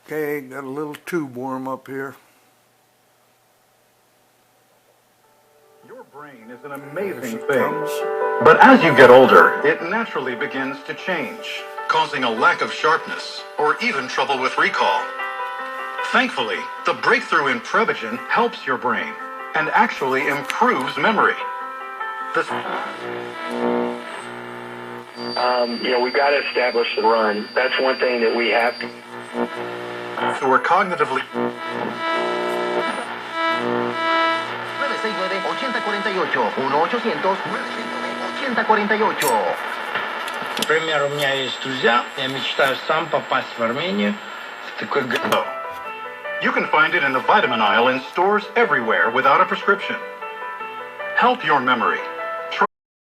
Okay, got a little tube worm up here. Your brain is an amazing thing, but as you get older, it naturally begins to change, causing a lack of sharpness or even trouble with recall. Thankfully, the breakthrough in Prevagen helps your brain and actually improves memory. This we've got to establish the run. That's one thing that we have to. So we're cognitively. 968-8048. Например, у меня есть друзья, я мечтаю сам попасть в Армению в такой город. You can find it in the vitamin aisle in stores everywhere without a prescription. Help your memory